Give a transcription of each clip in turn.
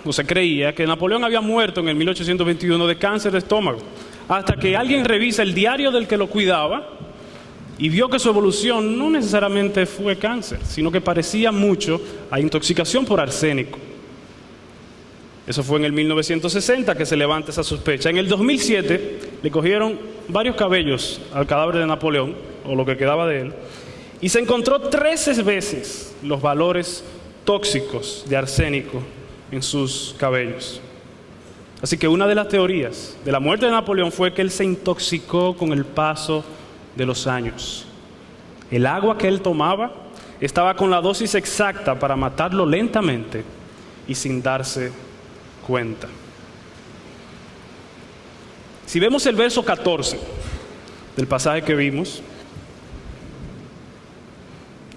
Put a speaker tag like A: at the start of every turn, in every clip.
A: o se creía, que Napoleón había muerto en el 1821 de cáncer de estómago, hasta que alguien revisa el diario del que lo cuidaba y vio que su evolución no necesariamente fue cáncer, sino que parecía mucho a intoxicación por arsénico. Eso fue en el 1960 que se levanta esa sospecha. En el 2007 le cogieron varios cabellos al cadáver de Napoleón, o lo que quedaba de él, y se encontró 13 veces los valores tóxicos de arsénico en sus cabellos. Así que una de las teorías de la muerte de Napoleón fue que él se intoxicó con el paso de los años. El agua que él tomaba estaba con la dosis exacta para matarlo lentamente y sin darse cuenta. Si vemos el verso 14 del pasaje que vimos,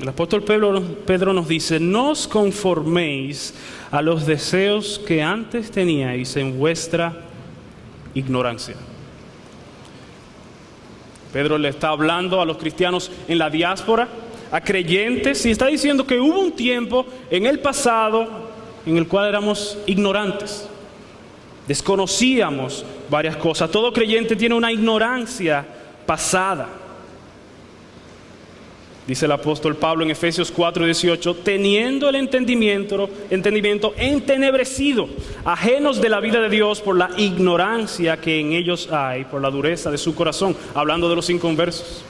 A: el apóstol Pedro nos dice: no os conforméis a los deseos que antes teníais en vuestra ignorancia. Pedro le está hablando a los cristianos en la diáspora, a creyentes, y está diciendo que hubo un tiempo en el pasado en el cual éramos ignorantes, desconocíamos varias cosas. Todo creyente tiene una ignorancia pasada. Dice el apóstol Pablo en Efesios 4:18, teniendo el entendimiento entenebrecido, ajenos de la vida de Dios por la ignorancia que en ellos hay, por la dureza de su corazón, hablando de los inconversos.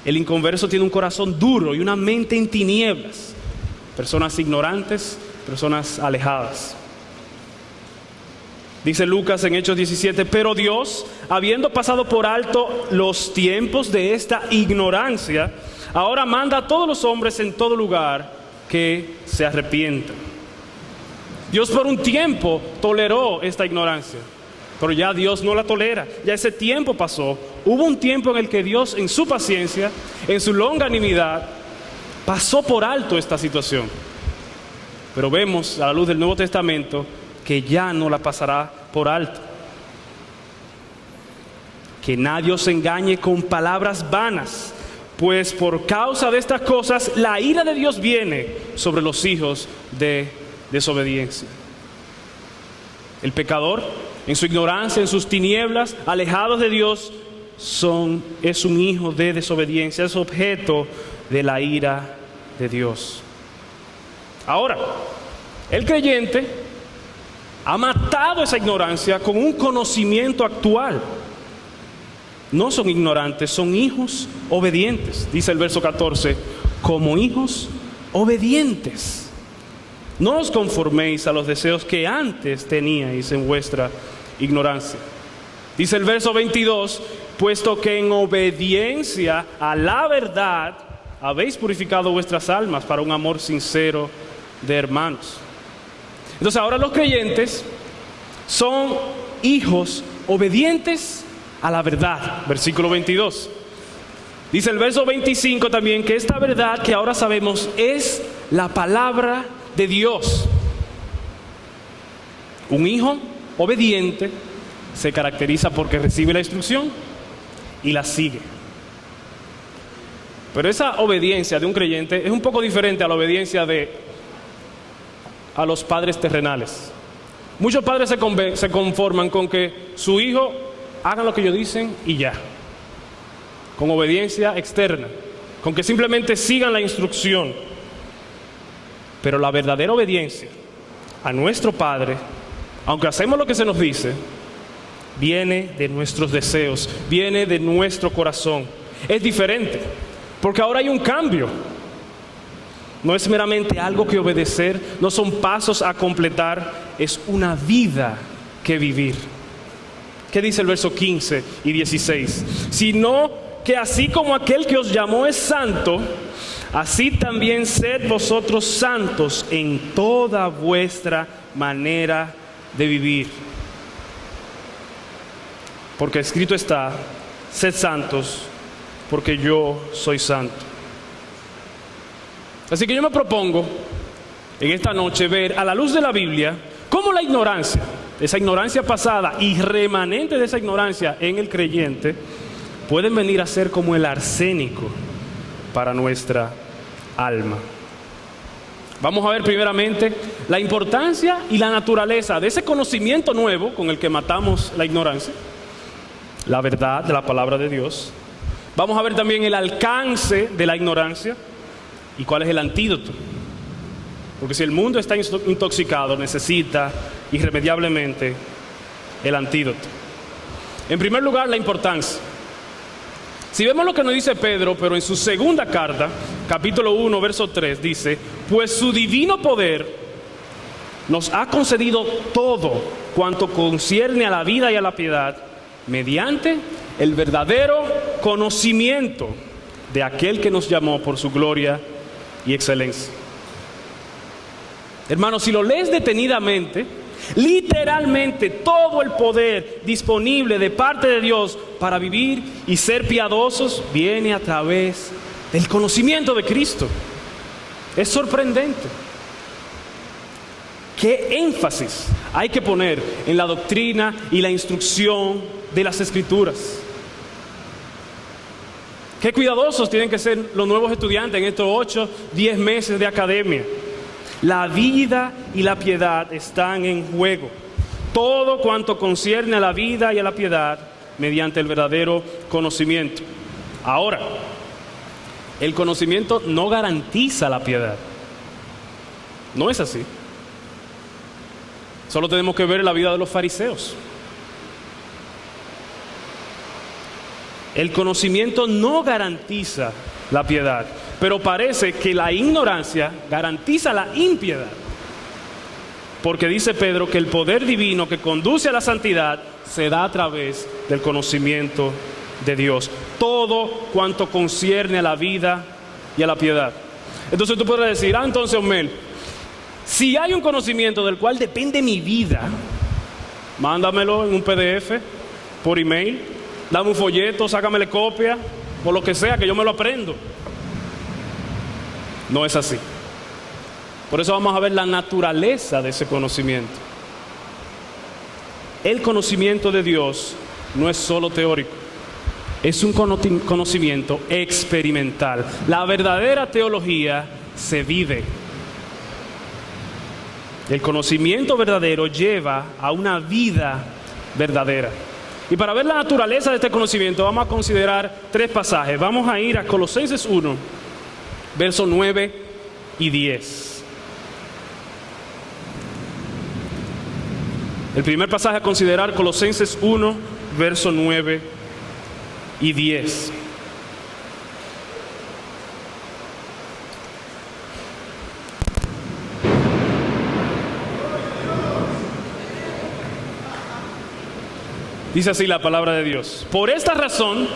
A: El inconverso tiene un corazón duro y una mente en tinieblas, personas ignorantes, personas alejadas. Dice Lucas en Hechos 17, pero Dios, habiendo pasado por alto los tiempos de esta ignorancia, ahora manda a todos los hombres en todo lugar que se arrepientan. Dios por un tiempo toleró esta ignorancia, pero ya Dios no la tolera, ya ese tiempo pasó. Hubo un tiempo en el que Dios, en su paciencia, en su longanimidad, pasó por alto esta situación. Pero vemos a la luz del Nuevo Testamento que ya no la pasará por alto. Que nadie os engañe con palabras vanas, pues por causa de estas cosas la ira de Dios viene sobre los hijos de desobediencia. El pecador, en su ignorancia, en sus tinieblas, alejados de Dios, es un hijo de desobediencia, es objeto de la ira de Dios. Ahora, el creyente ha matado esa ignorancia con un conocimiento actual. No son ignorantes, son hijos obedientes. Dice el verso 14, como hijos obedientes. No os conforméis a los deseos que antes teníais en vuestra ignorancia. Dice el verso 22, puesto que en obediencia a la verdad habéis purificado vuestras almas para un amor sincero de hermanos. Entonces ahora los creyentes son hijos obedientes a la verdad. Versículo 22. Dice el verso 25 también que esta verdad que ahora sabemos es la palabra de Dios. Un hijo obediente se caracteriza porque recibe la instrucción y la sigue. Pero esa obediencia de un creyente es un poco diferente a la obediencia a los padres terrenales. Muchos padres se conforman con que su hijo haga lo que ellos dicen y ya, con obediencia externa, con que simplemente sigan la instrucción. Pero la verdadera obediencia a nuestro Padre, aunque hacemos lo que se nos dice, viene de nuestros deseos, viene de nuestro corazón. Es diferente, porque ahora hay un cambio. No es meramente algo que obedecer, no son pasos a completar, es una vida que vivir. ¿Qué dice el verso 15 y 16? Sino que así como aquel que os llamó es santo, así también sed vosotros santos en toda vuestra manera de vivir. Porque escrito está, sed santos, porque yo soy santo. Así que yo me propongo en esta noche ver a la luz de la Biblia cómo la ignorancia, esa ignorancia pasada y remanente de esa ignorancia en el creyente, pueden venir a ser como el arsénico para nuestra alma. Vamos a ver primeramente la importancia y la naturaleza de ese conocimiento nuevo con el que matamos la ignorancia, la verdad de la palabra de Dios. Vamos a ver también el alcance de la ignorancia y cuál es el antídoto. Porque si el mundo está intoxicado, necesita irremediablemente el antídoto. En primer lugar, la importancia. Si vemos lo que nos dice Pedro, pero en su segunda carta, capítulo 1, verso 3, dice: pues su divino poder nos ha concedido todo cuanto concierne a la vida y a la piedad, mediante el verdadero conocimiento de aquel que nos llamó por su gloria y excelencia. Hermanos, si lo lees detenidamente, literalmente todo el poder disponible de parte de Dios para vivir y ser piadosos viene a través del conocimiento de Cristo. Es sorprendente. ¿Qué énfasis hay que poner en la doctrina y la instrucción de las Escrituras? Qué cuidadosos tienen que ser los nuevos estudiantes en estos 8, 10 meses de academia. La vida y la piedad están en juego. Todo cuanto concierne a la vida y a la piedad mediante el verdadero conocimiento. Ahora, el conocimiento no garantiza la piedad. No es así. Solo tenemos que ver la vida de los fariseos. El conocimiento no garantiza la piedad, pero parece que la ignorancia garantiza la impiedad. Porque dice Pedro que el poder divino que conduce a la santidad se da a través del conocimiento de Dios. Todo cuanto concierne a la vida y a la piedad. Entonces tú podrás decir: entonces, Omel, si hay un conocimiento del cual depende mi vida, mándamelo en un PDF, por email, dame un folleto, sácamele copia, o lo que sea, que yo me lo aprendo. No es así. Por eso vamos a ver la naturaleza de ese conocimiento. El conocimiento de Dios no es solo teórico, es un conocimiento experimental. La verdadera teología se vive. El conocimiento verdadero lleva a una vida verdadera. Y para ver la naturaleza de este conocimiento vamos a considerar 3 pasajes. Vamos a ir a Colosenses 1, versos 9 y 10. El primer pasaje a considerar, Colosenses 1, versos 9 y 10. Dice así la palabra de Dios: por esta razón,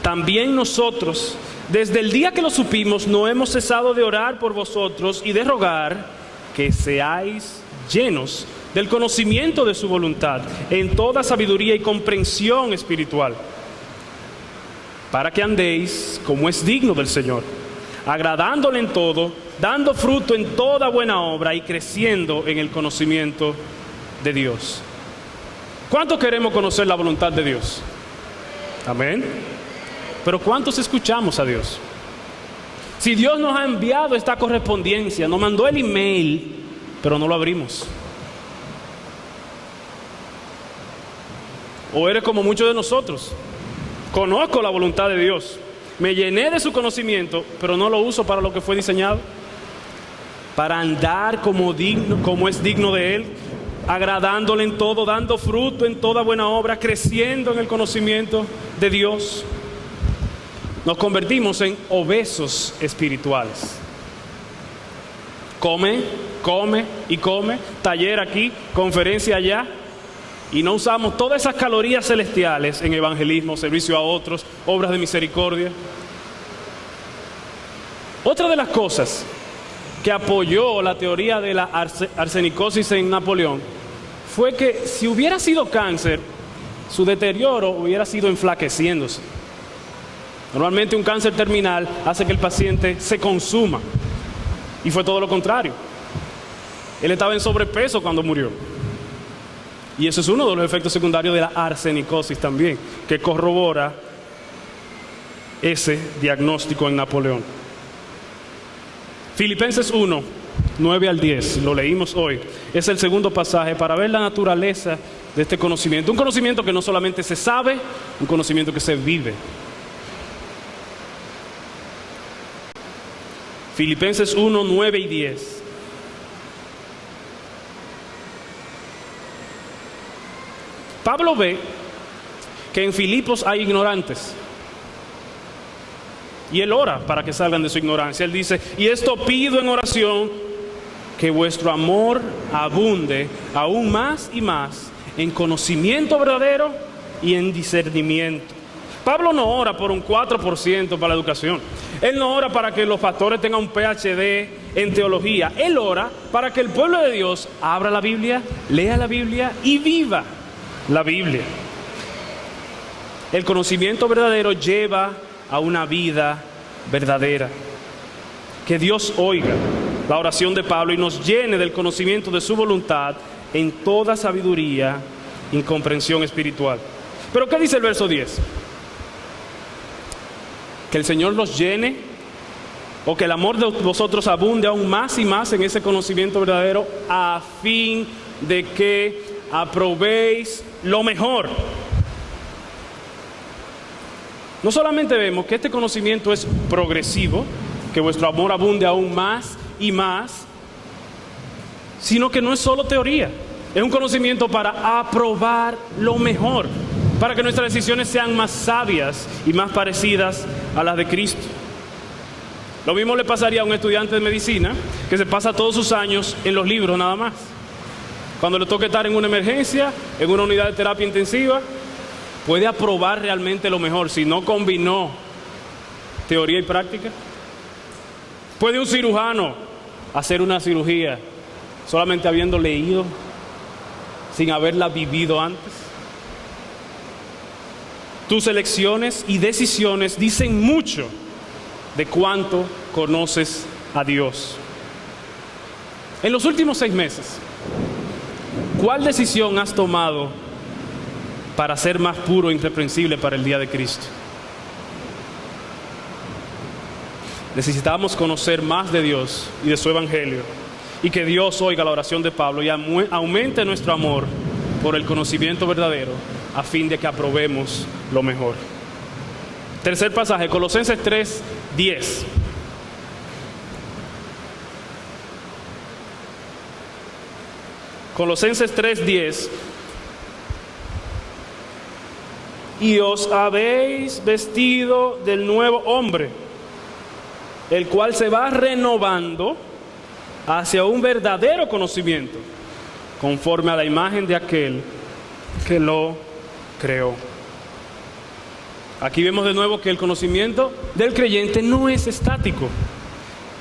A: también nosotros, desde el día que lo supimos, no hemos cesado de orar por vosotros y de rogar que seáis llenos del conocimiento de su voluntad, en toda sabiduría y comprensión espiritual, para que andéis como es digno del Señor, agradándole en todo, dando fruto en toda buena obra y creciendo en el conocimiento de Dios. ¿Cuántos queremos conocer la voluntad de Dios? Amén. Pero ¿cuántos escuchamos a Dios? Si Dios nos ha enviado esta correspondencia, nos mandó el email, pero no lo abrimos. O eres como muchos de nosotros: conozco la voluntad de Dios, me llené de su conocimiento, pero no lo uso para lo que fue diseñado, para andar como es digno de Él, agradándole en todo, dando fruto en toda buena obra, creciendo en el conocimiento de Dios. Nos convertimos en obesos espirituales. Come y come, taller aquí, conferencia allá, y no usamos todas esas calorías celestiales en evangelismo, servicio a otros, obras de misericordia. Otra de las cosas que apoyó la teoría de la arsenicosis en Napoleón fue que si hubiera sido cáncer, su deterioro hubiera sido enflaqueciéndose. Normalmente un cáncer terminal hace que el paciente se consuma, y fue todo lo contrario. Él estaba en sobrepeso cuando murió. Y eso es uno de los efectos secundarios de la arsenicosis también, que corrobora ese diagnóstico en Napoleón. Filipenses 1, 9 al 10, lo leímos hoy. Es el segundo pasaje para ver la naturaleza de este conocimiento. Un conocimiento que no solamente se sabe, un conocimiento que se vive. Filipenses 1, 9 y 10. Pablo ve que en Filipos hay ignorantes. Y él ora para que salgan de su ignorancia. Él dice, y esto pido en oración, que vuestro amor abunde aún más y más en conocimiento verdadero y en discernimiento. Pablo no ora por un 4% para la educación. Él no ora para que los pastores tengan un PhD en teología. Él ora para que el pueblo de Dios abra la Biblia, lea la Biblia y viva la Biblia. El conocimiento verdadero lleva a una vida verdadera. Que Dios oiga la oración de Pablo y nos llene del conocimiento de su voluntad en toda sabiduría y comprensión espiritual. Pero ¿qué dice el verso 10? Que el Señor los llene, o que el amor de vosotros abunde aún más y más en ese conocimiento verdadero, a fin de que aprobéis lo mejor. No solamente vemos que este conocimiento es progresivo, que vuestro amor abunde aún más y más, sino que no es solo teoría, es un conocimiento para aprobar lo mejor, para que nuestras decisiones sean más sabias y más parecidas a las de Cristo. Lo mismo le pasaría a un estudiante de medicina que se pasa todos sus años en los libros nada más. Cuando le toque estar en una emergencia, en una unidad de terapia intensiva, puede aprobar realmente lo mejor si no combinó teoría y práctica. ¿Puede un cirujano hacer una cirugía solamente habiendo leído, sin haberla vivido antes? Tus elecciones y decisiones dicen mucho de cuánto conoces a Dios. En los últimos 6 meses, ¿cuál decisión has tomado para ser más puro e irreprensible para el día de Cristo? Necesitamos conocer más de Dios y de su evangelio, y que Dios oiga la oración de Pablo y aumente nuestro amor por el conocimiento verdadero, a fin de que aprobemos lo mejor. Tercer pasaje, Colosenses 3, 10. Colosenses 3, 10. Y os habéis vestido del nuevo hombre, el cual se va renovando hacia un verdadero conocimiento, conforme a la imagen de aquel que lo creó. Aquí vemos de nuevo que el conocimiento del creyente no es estático.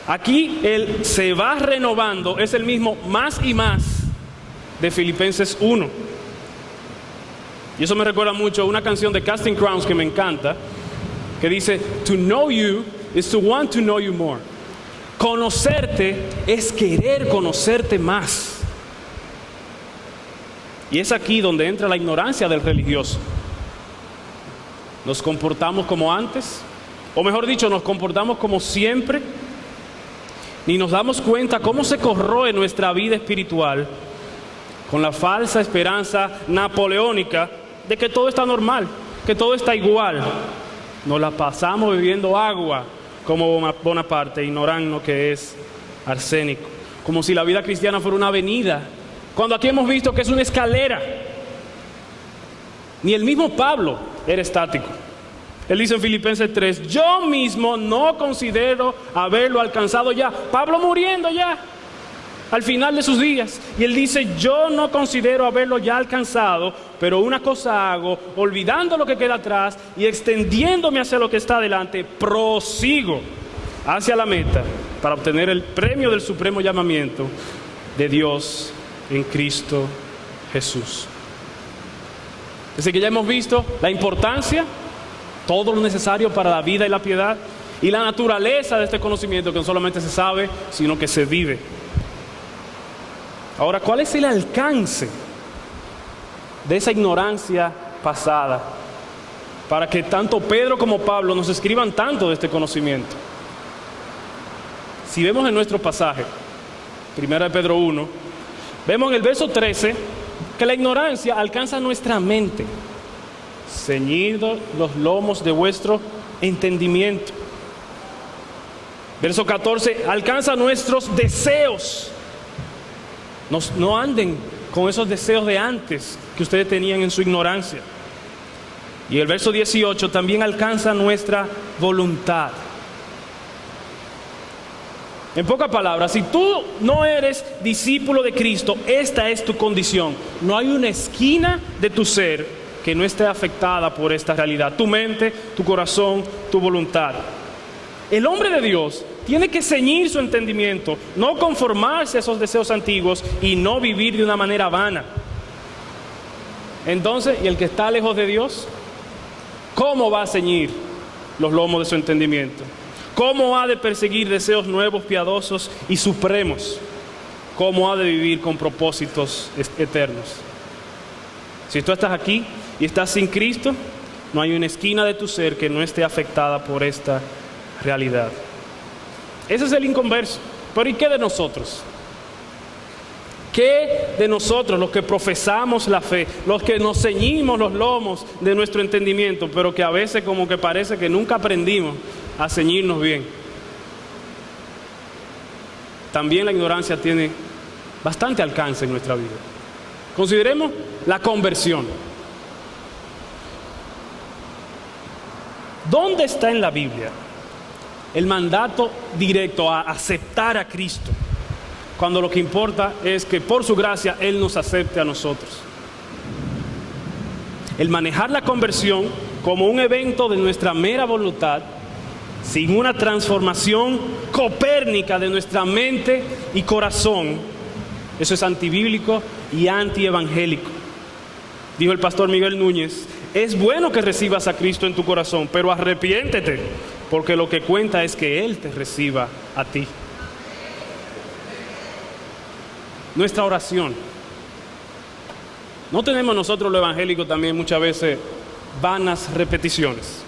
A: Aquí el se va renovando es el mismo más y más de Filipenses 1. Y eso me recuerda mucho a una canción de Casting Crowns que me encanta, que dice, to know you is to want to know you more. Conocerte es querer conocerte más. Y es aquí donde entra la ignorancia del religioso. Nos comportamos como antes, o mejor dicho, nos comportamos como siempre, ni nos damos cuenta cómo se corroe nuestra vida espiritual con la falsa esperanza napoleónica de que todo está normal, que todo está igual. Nos la pasamos bebiendo agua como Bonaparte, ignorando que es arsénico, como si la vida cristiana fuera una avenida, cuando aquí hemos visto que es una escalera. Ni el mismo Pablo era estático. Él dice en Filipenses 3, yo mismo no considero haberlo alcanzado ya. Pablo muriendo ya, al final de sus días. Y él dice, yo no considero haberlo ya alcanzado, pero una cosa hago, olvidando lo que queda atrás y extendiéndome hacia lo que está adelante, prosigo hacia la meta para obtener el premio del supremo llamamiento de Dios en Cristo Jesús. Así que ya hemos visto la importancia, todo lo necesario para la vida y la piedad, y la naturaleza de este conocimiento que no solamente se sabe, sino que se vive. Ahora, ¿cuál es el alcance de esa ignorancia pasada para que tanto Pedro como Pablo nos escriban tanto de este conocimiento? Si vemos en nuestro pasaje, Primera de Pedro 1, vemos en el verso 13 que la ignorancia alcanza nuestra mente. Ceñido los lomos de vuestro entendimiento. Verso 14, alcanza nuestros deseos. No anden con esos deseos de antes que ustedes tenían en su ignorancia. Y el verso 18 también alcanza nuestra voluntad. En pocas palabras, si tú no eres discípulo de Cristo, esta es tu condición. No hay una esquina de tu ser que no esté afectada por esta realidad. Tu mente, tu corazón, tu voluntad. El hombre de Dios tiene que ceñir su entendimiento, no conformarse a esos deseos antiguos y no vivir de una manera vana. Entonces, ¿y el que está lejos de Dios? ¿Cómo va a ceñir los lomos de su entendimiento? ¿Cómo ha de perseguir deseos nuevos, piadosos y supremos? ¿Cómo ha de vivir con propósitos eternos? Si tú estás aquí y estás sin Cristo, no hay una esquina de tu ser que no esté afectada por esta realidad. Ese es el inconverso. Pero ¿y qué de nosotros? ¿Qué de nosotros, los que profesamos la fe, los que nos ceñimos los lomos de nuestro entendimiento, pero que a veces como que parece que nunca aprendimos a ceñirnos bien? También la ignorancia tiene bastante alcance en nuestra vida. Consideremos la conversión. ¿Dónde está en la Biblia el mandato directo a aceptar a Cristo, cuando lo que importa es que por su gracia Él nos acepte a nosotros? El manejar la conversión como un evento de nuestra mera voluntad, sin una transformación copérnica de nuestra mente y corazón, eso es antibíblico y antievangélico. Dijo el pastor Miguel Núñez: es bueno que recibas a Cristo en tu corazón, pero arrepiéntete, porque lo que cuenta es que Él te reciba a ti. Nuestra oración. ¿No tenemos nosotros los evangélicos también muchas veces vanas repeticiones?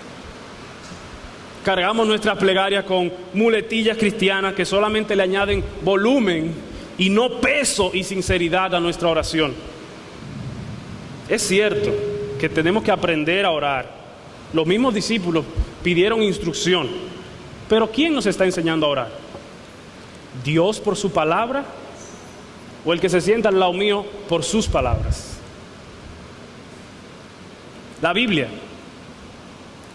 A: Cargamos nuestras plegarias con muletillas cristianas que solamente le añaden volumen y no peso y sinceridad a nuestra oración. Es cierto que tenemos que aprender a orar. Los mismos discípulos pidieron instrucción. Pero ¿quién nos está enseñando a orar? ¿Dios por su palabra? ¿O el que se sienta al lado mío por sus palabras? La Biblia.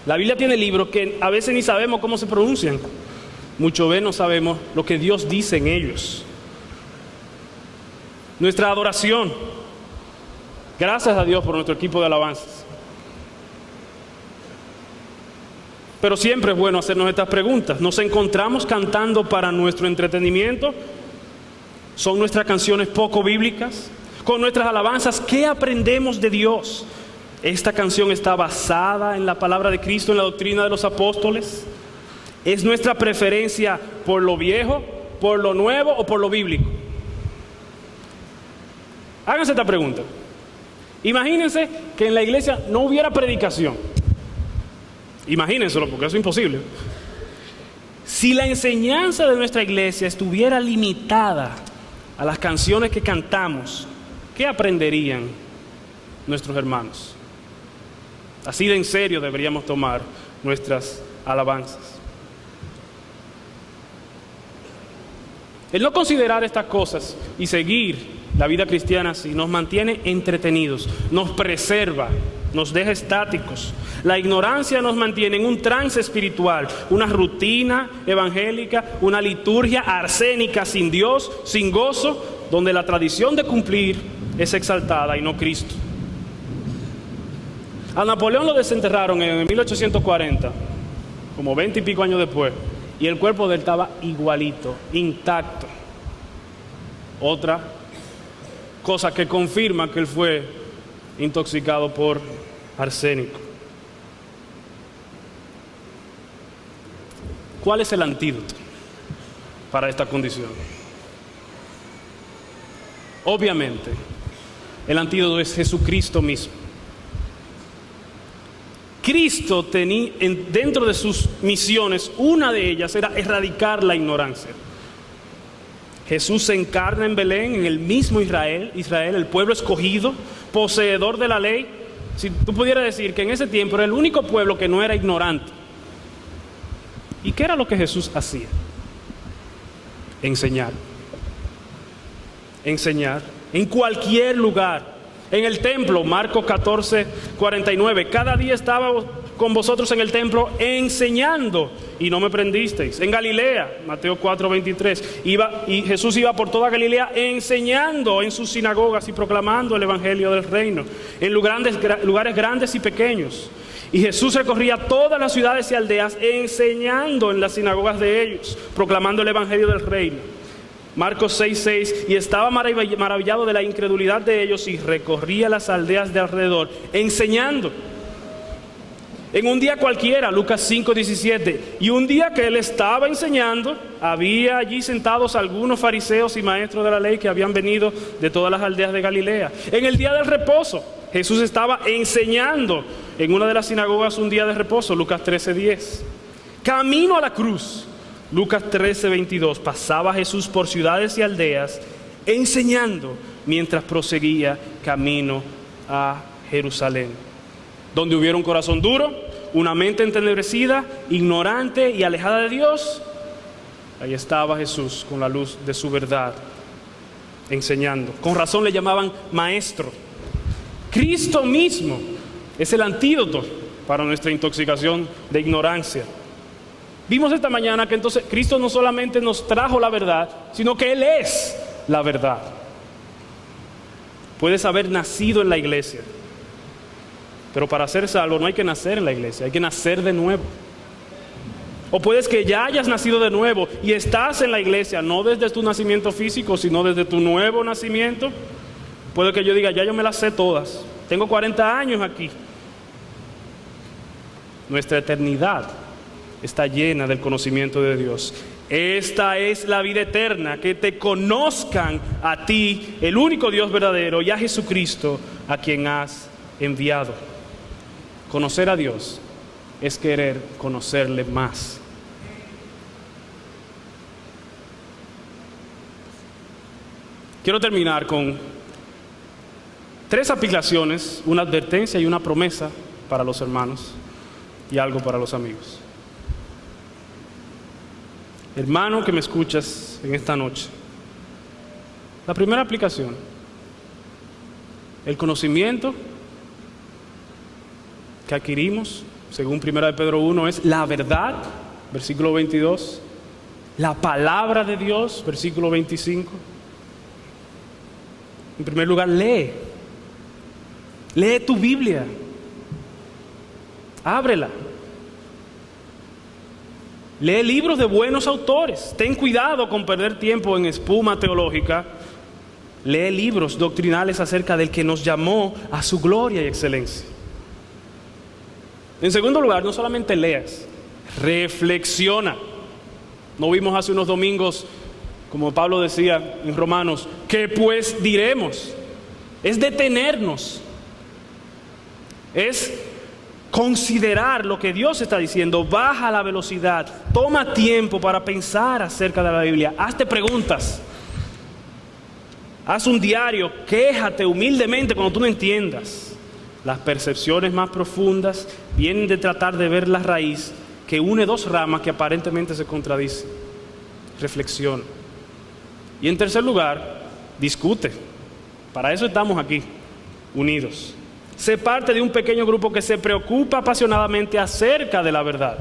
A: La Biblia tiene libros que a veces ni sabemos cómo se pronuncian. Mucho menos sabemos lo que Dios dice en ellos. Nuestra adoración. Gracias a Dios por nuestro equipo de alabanzas. Pero siempre es bueno hacernos estas preguntas. ¿Nos encontramos cantando para nuestro entretenimiento? ¿Son nuestras canciones poco bíblicas? Con nuestras alabanzas, ¿qué aprendemos de Dios? ¿Esta canción está basada en la palabra de Cristo, en la doctrina de los apóstoles? ¿Es nuestra preferencia por lo viejo, por lo nuevo o por lo bíblico? Háganse esta pregunta. Imagínense que en la iglesia no hubiera predicación. Imagínenselo, porque eso es imposible. Si la enseñanza de nuestra iglesia estuviera limitada a las canciones que cantamos, ¿qué aprenderían nuestros hermanos? Así de en serio deberíamos tomar nuestras alabanzas. El no considerar estas cosas y seguir la vida cristiana así nos mantiene entretenidos, nos preserva, nos deja estáticos. La ignorancia nos mantiene en un trance espiritual, una rutina evangélica, una liturgia arsénica sin Dios, sin gozo, donde la tradición de cumplir es exaltada y no Cristo. A Napoleón lo desenterraron en 1840, como 20 y pico años después, y el cuerpo de él estaba igualito, intacto. Otra cosa que confirma que él fue intoxicado por arsénico. ¿Cuál es el antídoto para esta condición? Obviamente, el antídoto es Jesucristo mismo. Cristo tenía dentro de sus misiones, una de ellas era erradicar la ignorancia. Jesús se encarna en Belén, en el mismo Israel, el pueblo escogido, poseedor de la ley. Si tú pudieras decir que en ese tiempo era el único pueblo que no era ignorante. ¿Y qué era lo que Jesús hacía? Enseñar. Enseñar en cualquier lugar. En el templo, Marcos 14:49, cada día estaba con vosotros en el templo enseñando y no me prendisteis. En Galilea, Mateo 4:23, y Jesús iba por toda Galilea enseñando en sus sinagogas y proclamando el evangelio del reino, en lugares grandes y pequeños. Y Jesús recorría todas las ciudades y aldeas enseñando en las sinagogas de ellos, proclamando el evangelio del reino. Marcos 6:6, y estaba maravillado de la incredulidad de ellos y recorría las aldeas de alrededor enseñando. En un día cualquiera, Lucas 5:17, y un día que él estaba enseñando, había allí sentados algunos fariseos y maestros de la ley que habían venido de todas las aldeas de Galilea. En el día del reposo, Jesús estaba enseñando en una de las sinagogas un día de reposo, Lucas 13:10. Camino a la cruz, Lucas 13:22, pasaba Jesús por ciudades y aldeas enseñando mientras proseguía camino a Jerusalén. Donde hubiera un corazón duro, una mente entenebrecida, ignorante y alejada de Dios, ahí estaba Jesús con la luz de su verdad, enseñando. Con razón le llamaban maestro. Cristo mismo es el antídoto para nuestra intoxicación de ignorancia. Vimos esta mañana que entonces Cristo no solamente nos trajo la verdad, sino que Él es la verdad. Puedes haber nacido en la iglesia, pero para ser salvo no hay que nacer en la iglesia, hay que nacer de nuevo. O puedes que ya hayas nacido de nuevo y estás en la iglesia, no desde tu nacimiento físico, sino desde tu nuevo nacimiento. Puede que yo diga, ya yo me las sé todas, tengo 40 años aquí. Nuestra eternidad está llena del conocimiento de Dios. Esta es la vida eterna, que te conozcan a ti, el único Dios verdadero, y a Jesucristo, a quien has enviado. Conocer a Dios es querer conocerle más. Quiero terminar con 3 aplicaciones, una advertencia y una promesa para los hermanos y algo para los amigos. Hermano que me escuchas en esta noche, la primera aplicación, el conocimiento que adquirimos, según 1 de Pedro 1, es la verdad, versículo 22, la palabra de Dios, versículo 25. En primer lugar, lee tu Biblia, ábrela. Lee libros de buenos autores. Ten cuidado con perder tiempo en espuma teológica. Lee libros doctrinales acerca del que nos llamó a su gloria y excelencia. En segundo lugar, no solamente leas, reflexiona. No vimos hace unos domingos, como Pablo decía en Romanos, ¿qué pues diremos? Es detenernos. Es considerar lo que Dios está diciendo, baja la velocidad, toma tiempo para pensar acerca de la Biblia, hazte preguntas, haz un diario, quéjate humildemente cuando tú no entiendas. Las percepciones más profundas vienen de tratar de ver la raíz que une 2 ramas que aparentemente se contradicen. Reflexiona. Y en tercer lugar, discute. Para eso estamos aquí, unidos. Sé parte de un pequeño grupo que se preocupa apasionadamente acerca de la verdad.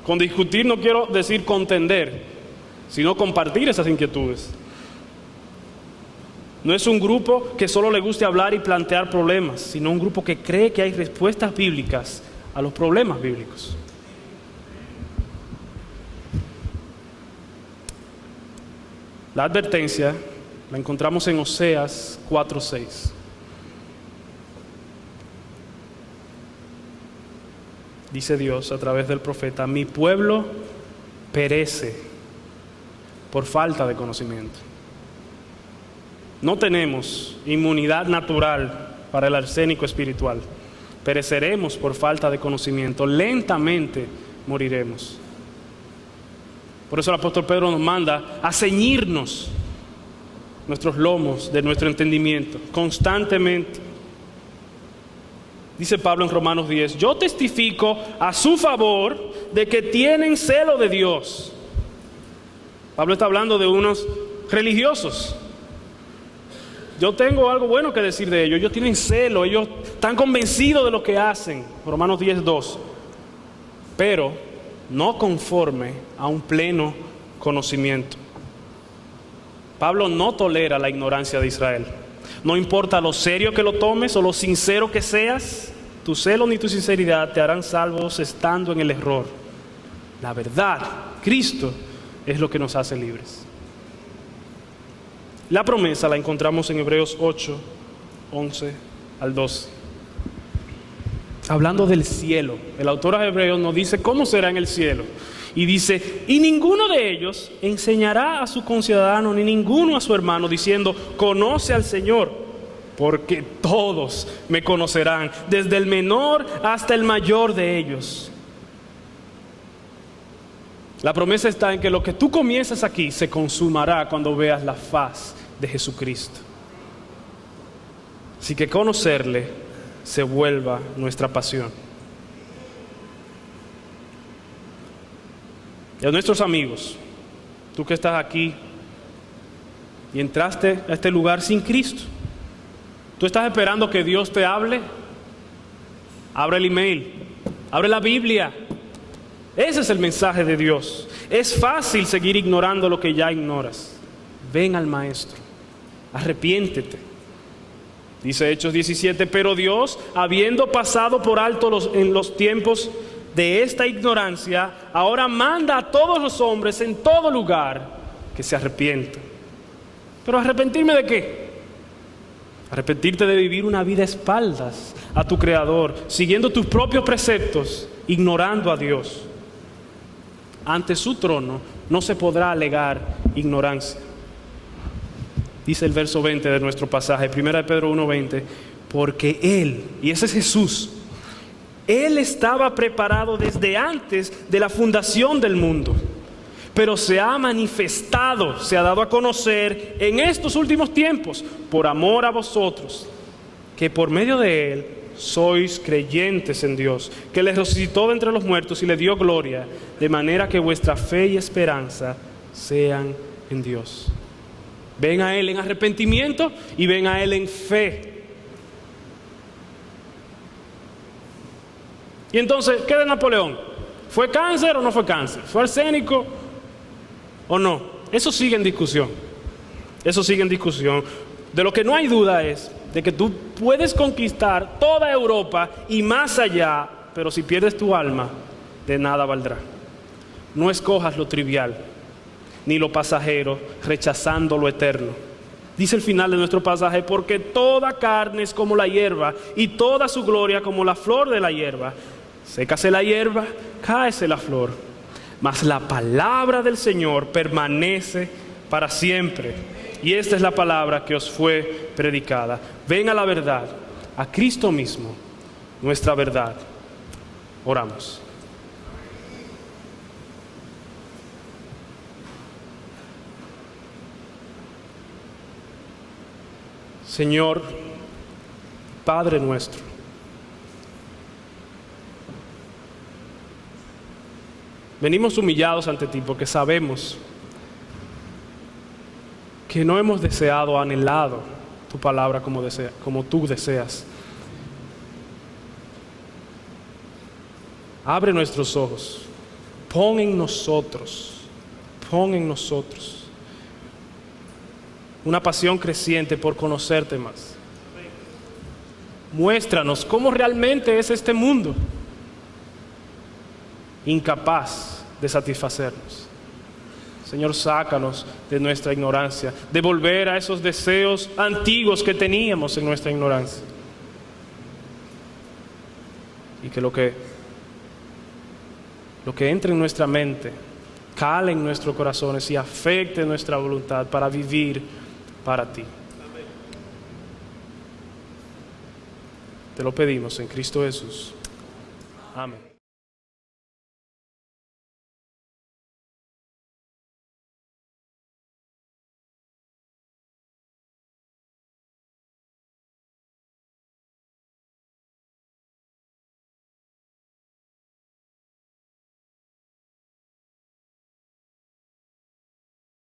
A: Con discutir no quiero decir contender, sino compartir esas inquietudes. No es un grupo que solo le guste hablar y plantear problemas, sino un grupo que cree que hay respuestas bíblicas a los problemas bíblicos. La advertencia la encontramos en Oseas 4:6. Dice Dios a través del profeta, mi pueblo perece por falta de conocimiento. No tenemos inmunidad natural para el arsénico espiritual. Pereceremos por falta de conocimiento. Lentamente moriremos. Por eso el apóstol Pedro nos manda a ceñirnos nuestros lomos, de nuestro entendimiento, constantemente. Dice Pablo en Romanos 10, yo testifico a su favor de que tienen celo de Dios. Pablo está hablando de unos religiosos. Yo tengo algo bueno que decir de ellos. Ellos tienen celo, ellos están convencidos de lo que hacen. Romanos 10:2. Pero no conforme a un pleno conocimiento. Pablo no tolera la ignorancia de Israel. No importa lo serio que lo tomes o lo sincero que seas, tu celo ni tu sinceridad te harán salvos estando en el error. La verdad, Cristo, es lo que nos hace libres. La promesa la encontramos en Hebreos 8, 11 al 12. Hablando del cielo, el autor de Hebreos nos dice cómo será en el cielo. Y dice, y ninguno de ellos enseñará a su conciudadano ni ninguno a su hermano diciendo, conoce al Señor, porque todos me conocerán, desde el menor hasta el mayor de ellos. La promesa está en que lo que tú comienzas aquí se consumará cuando veas la faz de Jesucristo. Así que conocerle se vuelva nuestra pasión. Y a nuestros amigos, tú que estás aquí y entraste a este lugar sin Cristo, tú estás esperando que Dios te hable. Abre el email, abre la Biblia. Ese es el mensaje de Dios. Es fácil seguir ignorando lo que ya ignoras. Ven al Maestro, arrepiéntete. Dice Hechos 17, pero Dios, habiendo pasado por alto en los tiempos de esta ignorancia, ahora manda a todos los hombres en todo lugar que se arrepientan. ¿Pero arrepentirme de qué? Arrepentirte de vivir una vida a espaldas a tu Creador, siguiendo tus propios preceptos, ignorando a Dios. Ante su trono no se podrá alegar ignorancia. Dice el verso 20 de nuestro pasaje, 1 de Pedro 1:20, porque Él, y ese es Jesús, Él estaba preparado desde antes de la fundación del mundo, pero se ha manifestado, se ha dado a conocer en estos últimos tiempos, por amor a vosotros, que por medio de Él sois creyentes en Dios, que le resucitó de entre los muertos y le dio gloria, de manera que vuestra fe y esperanza sean en Dios. Ven a Él en arrepentimiento y ven a Él en fe. Y entonces, ¿qué de Napoleón? ¿Fue cáncer o no fue cáncer? ¿Fue arsénico o no? Eso sigue en discusión. Eso sigue en discusión. De lo que no hay duda es de que tú puedes conquistar toda Europa y más allá, pero si pierdes tu alma, de nada valdrá. No escojas lo trivial, ni lo pasajero, rechazando lo eterno. Dice el final de nuestro pasaje, porque toda carne es como la hierba, y toda su gloria como la flor de la hierba. Sécase la hierba, cáese la flor, mas la palabra del Señor permanece para siempre. Y esta es la palabra que os fue predicada. Ven a la verdad, a Cristo mismo, nuestra verdad. Oramos. Señor, Padre nuestro, venimos humillados ante ti porque sabemos que no hemos deseado, anhelado tu palabra como tú deseas. Abre nuestros ojos, pon en nosotros una pasión creciente por conocerte más. Muéstranos cómo realmente es este mundo, incapaz de satisfacernos. Señor, sácanos de nuestra ignorancia, de volver a esos deseos antiguos que teníamos en nuestra ignorancia. Y que lo que entre en nuestra mente, cale en nuestros corazones y afecte nuestra voluntad para vivir para ti. Te lo pedimos en Cristo Jesús. Amén.